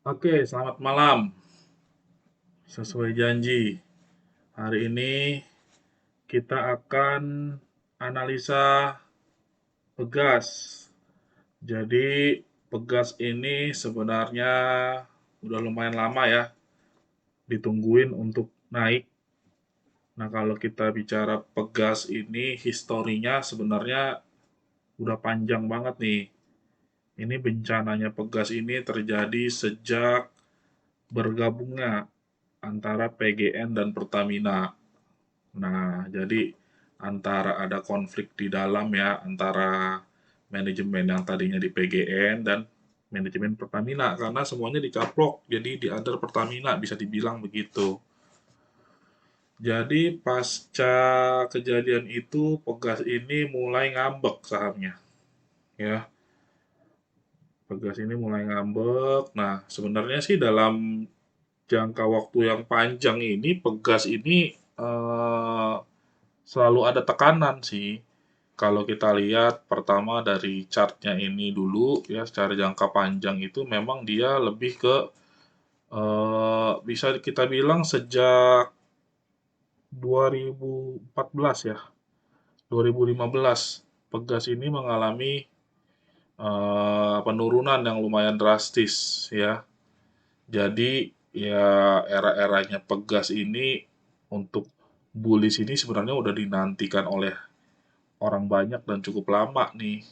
Oke, selamat malam. Sesuai janji, hari ini kita akan analisa Pegas. Jadi, Pegas ini sebenarnya udah lumayan lama ya ditungguin untuk naik. Nah, kalau kita bicara Pegas ini historinya sebenarnya udah panjang banget nih. Ini bencananya Pegas ini terjadi sejak bergabungnya antara PGN dan Pertamina. Nah, jadi antara ada konflik di dalam ya, antara manajemen yang tadinya di PGN dan manajemen Pertamina, karena semuanya dicaplok, jadi di under Pertamina, bisa dibilang begitu. Jadi pasca kejadian itu, Pegas ini mulai ngambek sahamnya. Ya, Pegas ini mulai ngambek. Nah, sebenarnya sih dalam jangka waktu yang panjang ini, Pegas ini eh, selalu ada tekanan sih. Kalau kita lihat pertama dari chartnya ini dulu ya, secara jangka panjang itu memang dia lebih ke bisa kita bilang sejak 2014 ya, 2015 Pegas ini mengalami penurunan yang lumayan drastis ya. Jadi ya era-eranya Pegas ini untuk bullish ini sebenarnya udah dinantikan oleh orang banyak dan cukup lama nih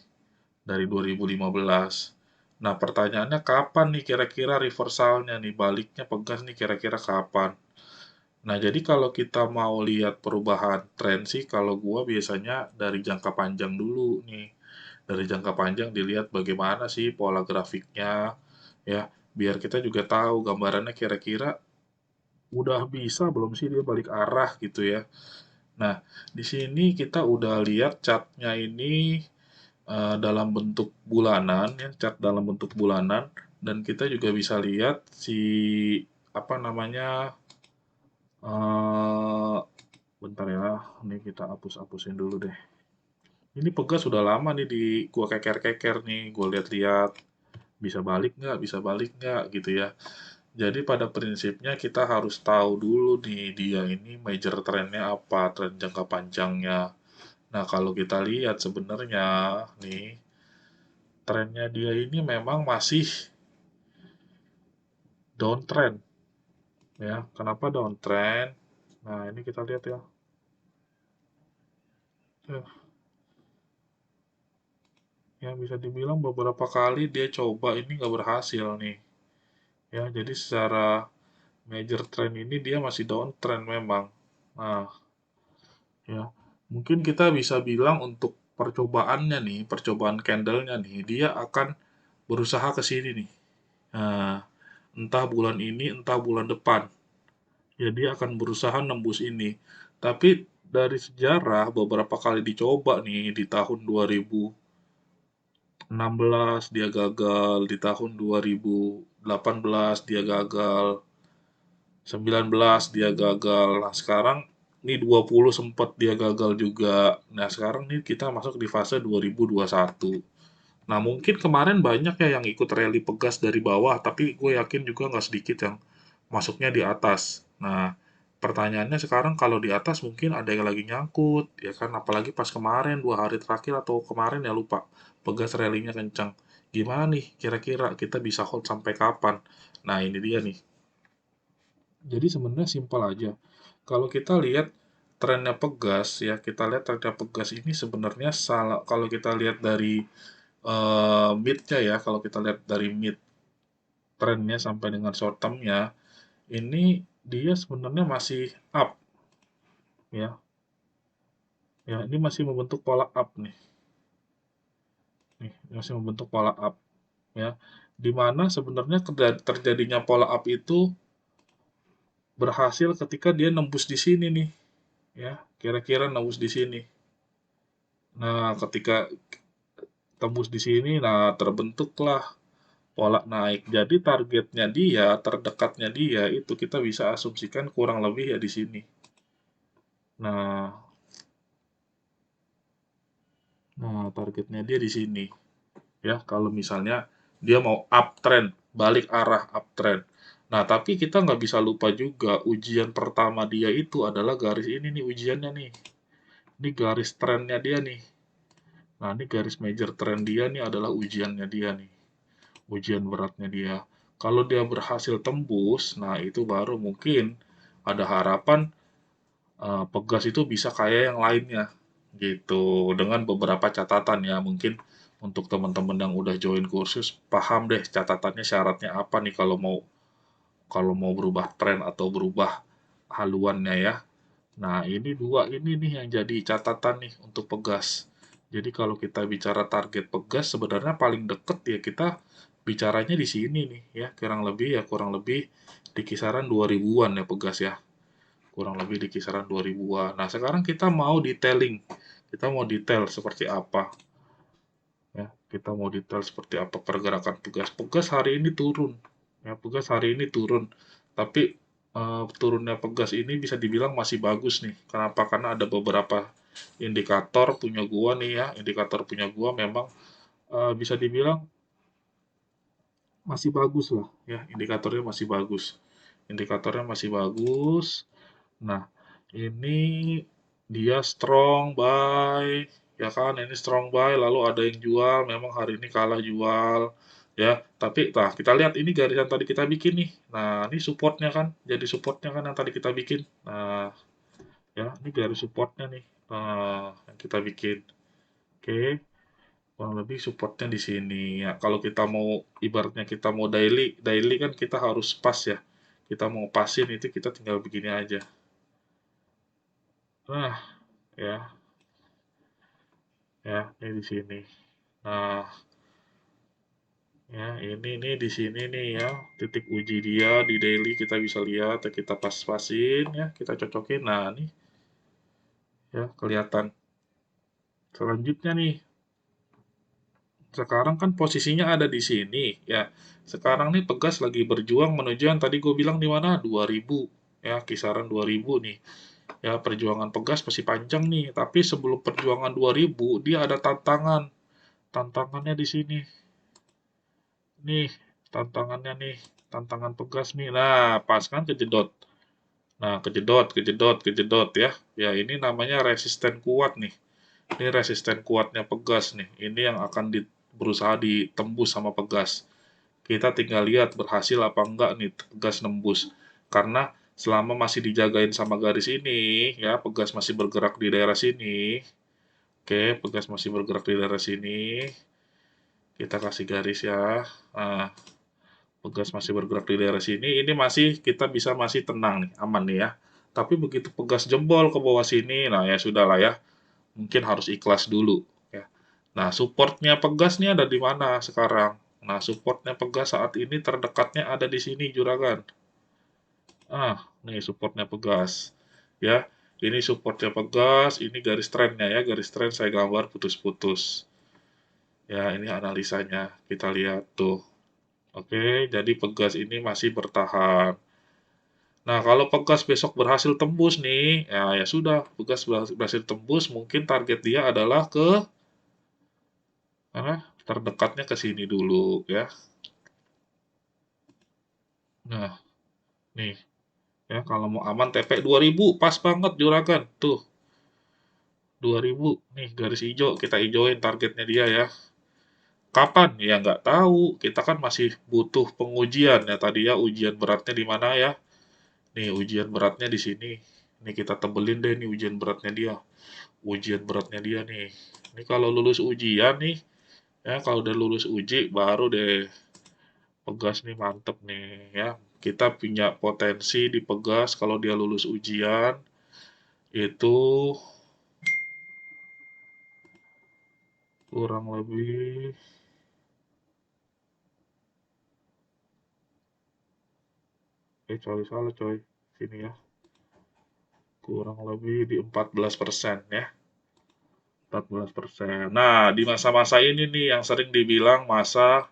dari 2015. Nah, pertanyaannya kapan nih kira-kira reversalnya nih, baliknya Pegas nih kira-kira kapan? Nah, jadi kalau kita mau lihat perubahan tren sih, kalau gua biasanya dari jangka panjang dulu nih. Dari jangka panjang dilihat bagaimana sih pola grafiknya, ya, biar kita juga tahu gambarannya kira-kira udah bisa belum sih dia balik arah gitu ya. Nah, di sini kita udah lihat chartnya ini dalam bentuk bulanan ya, cat dalam bentuk bulanan dan kita juga bisa lihat si apa namanya eh bentar ya, ini kita hapus-hapusin dulu deh. Ini Pegas sudah lama nih di gua keker-keker nih, gua lihat-lihat bisa balik nggak gitu ya. Jadi pada prinsipnya kita harus tahu dulu nih dia ini major trennya apa, tren jangka panjangnya. Nah, kalau kita lihat sebenarnya nih trennya dia ini memang masih downtrend ya. Kenapa downtrend? Nah, ini kita lihat ya. Eh, yang bisa dibilang beberapa kali dia coba ini nggak berhasil nih. Ya, jadi secara major trend ini dia masih downtrend memang. Nah, ya. Mungkin kita bisa bilang untuk percobaannya nih, percobaan candlenya nih, dia akan berusaha ke sini nih. Nah, entah bulan ini, entah bulan depan. Ya, dia akan berusaha nembus ini. Tapi dari sejarah beberapa kali dicoba nih di tahun 2016 dia gagal, di tahun 2018 dia gagal, 19 dia gagal. Nah, sekarang ini 20 sempat dia gagal juga. Nah, sekarang nih kita masuk di fase 2021. Nah, mungkin kemarin banyak ya yang ikut rally Pegas dari bawah, tapi gue yakin juga nggak sedikit yang masuknya di atas. Nah, pertanyaannya sekarang kalau di atas mungkin ada yang lagi nyangkut, ya kan? Apalagi pas kemarin, 2 hari terakhir atau kemarin ya lupa, Pegas rally-nya kencang. Gimana nih kira-kira kita bisa hold sampai kapan? Nah, ini dia nih. Jadi sebenarnya simpel aja. Kalau kita lihat trennya Pegas ya, kita lihat trennya Pegas ini sebenarnya salah kalau kita lihat dari mid-nya ya, kalau kita lihat dari mid trennya sampai dengan short term-nya, ini dia sebenarnya masih up ya. Ya, ini masih membentuk pola up nih. Nih, masih membentuk pola up ya. Di mana sebenarnya terjadinya pola up itu berhasil ketika dia nembus di sini nih ya. Kira-kira nembus di sini. Nah, ketika tembus di sini, nah terbentuklah pola naik. Jadi targetnya dia, terdekatnya dia itu kita bisa asumsikan kurang lebih ya di sini. Nah, targetnya dia di sini. Ya, kalau misalnya dia mau uptrend. balik arah uptrend. Nah, tapi kita nggak bisa lupa juga ujian pertama dia itu adalah garis ini nih ujiannya nih. Ini garis trennya dia nih. Nah, ini garis major trend dia nih adalah ujiannya dia nih. Ujian beratnya dia. Kalau dia berhasil tembus, nah itu baru mungkin ada harapan Pegas itu bisa kayak yang lainnya gitu. Dengan beberapa catatan ya, mungkin untuk teman-teman yang udah join kursus paham deh catatannya syaratnya apa nih kalau mau berubah tren atau berubah haluannya ya. Nah, ini dua ini nih yang jadi catatan nih untuk Pegas. Jadi kalau kita bicara target Pegas sebenarnya paling deket ya kita bicaranya di sini nih ya, kurang lebih di kisaran 2000-an ya Pegas ya. Kurang lebih di kisaran 2000-an. Nah, sekarang kita mau detailing. Kita mau detail seperti apa ya. Kita mau detail seperti apa pergerakan Pegas. Pegas hari ini turun. Ya, Pegas hari ini turun. Tapi turunnya Pegas ini bisa dibilang masih bagus nih. Kenapa? Karena ada beberapa indikator punya gua nih ya. Indikator punya gua memang bisa dibilang masih bagus lah ya. Indikatornya masih bagus. Indikatornya masih bagus. Nah, ini dia strong buy, ya kan? Ini strong buy, lalu ada yang jual, memang hari ini kalah jual, ya. Tapi, nah kita lihat ini garis yang tadi kita bikin nih. Nah, ini supportnya kan, jadi supportnya kan yang tadi kita bikin. Nah, ya, ini garis supportnya nih. Nah, yang kita bikin. Oke, kurang lebih supportnya di sini. Ya, kalau kita mau ibaratnya kita mau daily, daily kan kita harus pas ya. Kita mau pasin itu kita tinggal begini aja. Nah, ya, ya, ini di sini. Nah, ya, ini nih di sini nih ya, titik uji dia di daily kita bisa lihat, kita pas-pasin ya, kita cocokin. Nah, nih ya kelihatan. Selanjutnya nih, sekarang kan posisinya ada di sini ya. Sekarang nih Pegas lagi berjuang menuju yang tadi gue bilang di mana? 2000 ya, kisaran 2000 nih. Ya, perjuangan Pegas masih panjang nih, tapi sebelum perjuangan 2000 dia ada tantangan. Tantangannya di sini. Nih, tantangannya nih, tantangan Pegas nih. Nah, pas kan kejedot. Nah, kejedot, kejedot, kejedot ya. Ya, ini namanya resisten kuat nih. Ini resisten kuatnya Pegas nih. Ini yang akan berusaha ditembus sama Pegas. Kita tinggal lihat berhasil apa enggak nih Pegas nembus. Karena selama masih dijagain sama garis ini, ya, Pegas masih bergerak di daerah sini. Oke, Pegas masih bergerak di daerah sini. Kita kasih garis ya. Nah, Pegas masih bergerak di daerah sini, ini masih kita bisa masih tenang nih, aman nih ya. Tapi begitu Pegas jebol ke bawah sini, nah ya sudahlah ya, mungkin harus ikhlas dulu ya. Nah, supportnya Pegas nih ada di mana sekarang? Nah, supportnya Pegas saat ini terdekatnya ada di sini Juragan. Ah, nih supportnya Pegas. Ya, ini supportnya Pegas, ini garis trennya ya, garis tren saya gambar putus-putus. Ya, ini analisanya. Kita lihat tuh. Oke, jadi Pegas ini masih bertahan. Nah, kalau Pegas besok berhasil tembus nih, ya sudah, Pegas berhasil tembus, mungkin target dia adalah ke terdekatnya ke sini dulu ya. Nah, nih ya kalau mau aman TP 2000 pas banget juragan. Tuh, 2000 nih garis hijau kita hijauin targetnya dia ya. Kapan? Ya nggak tahu. Kita kan masih butuh pengujian ya tadi ya ujian beratnya di mana ya. Nih ujian beratnya di sini. Nih kita tebelin deh nih ujian beratnya dia. Ujian beratnya dia nih. Ini kalau lulus ujian nih, ya kalau udah lulus uji baru deh Pegas nih mantep nih ya. Kita punya potensi di Pegas kalau dia lulus ujian itu kurang lebih coy salah coy sini ya kurang lebih di 14% ya 14%. Nah di masa-masa ini nih yang sering dibilang masa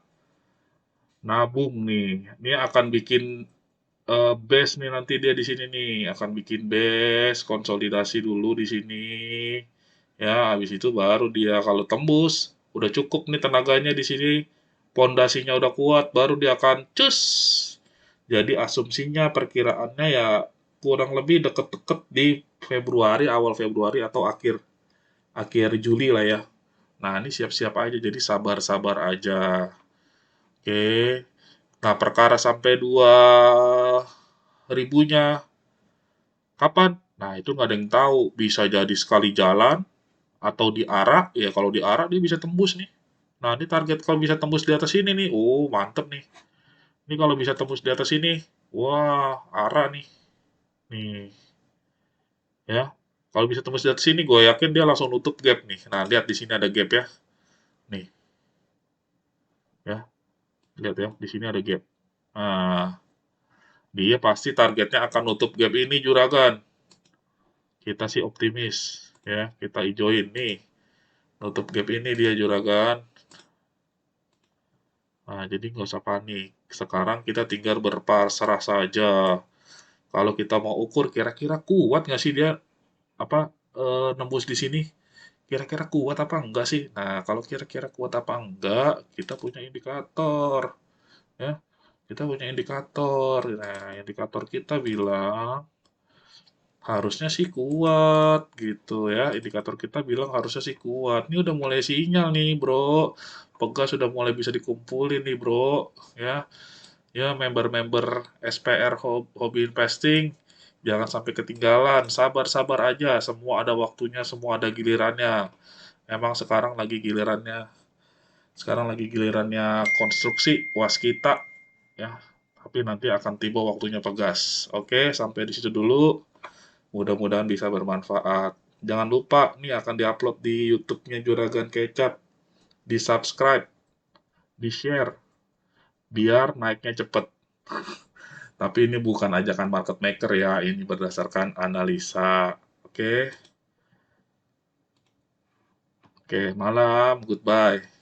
nabung nih ini akan bikin base nih nanti dia di sini nih akan bikin base konsolidasi dulu di sini ya habis itu baru dia kalau tembus udah cukup nih tenaganya di sini pondasinya udah kuat, baru dia akan cus. Jadi asumsinya perkiraannya ya kurang lebih deket-deket di Februari, awal Februari atau akhir akhir Juli lah ya. Nah, ini siap-siap aja, jadi sabar-sabar aja. Oke. Nah, perkara sampai 2000-nya kapan? Nah, itu nggak ada yang tahu. Bisa jadi sekali jalan, atau diarak. Ya, kalau diarak dia bisa tembus nih. Nah, ini target kalau bisa tembus di atas ini nih. Oh, mantep nih. Ini kalau bisa tembus di atas ini. Wah, arah nih. Nih, ya. Kalau bisa tembus di atas sini, gue yakin dia langsung nutup gap nih. Nah, lihat di sini ada gap ya. Nih, ya. Lihat ya, di sini ada gap. Nah, dia pasti targetnya akan nutup gap ini, Juragan. Kita sih optimis, ya. Kita ijoin nih. Nutup gap ini dia, Juragan. Nah, jadi nggak usah panik. Sekarang kita tinggal berpasrah saja. Kalau kita mau ukur kira-kira kuat nggak sih dia apa nembus di sini? Kira-kira kuat apa enggak sih? Nah, kalau kira-kira kuat apa enggak, kita punya indikator, ya. Kita punya indikator. Nah, indikator kita bilang harusnya sih kuat gitu ya. Indikator kita bilang harusnya sih kuat. Ini udah mulai sinyal nih, Bro. Pegas sudah mulai bisa dikumpulin nih, Bro. Ya, ya member-member SPR Hobi Investing jangan sampai ketinggalan. Sabar-sabar aja. Semua ada waktunya, semua ada gilirannya. Emang sekarang lagi gilirannya konstruksi waskita ya. Tapi nanti akan tiba waktunya Pegas. Oke, sampai di situ dulu. Mudah-mudahan bisa bermanfaat. Jangan lupa, nih akan diupload di YouTube-nya Juragan Kecap. Di-subscribe, di-share, biar naiknya cepet. Tapi ini bukan ajakan market maker ya, ini berdasarkan analisa. Oke, oke, malam, goodbye.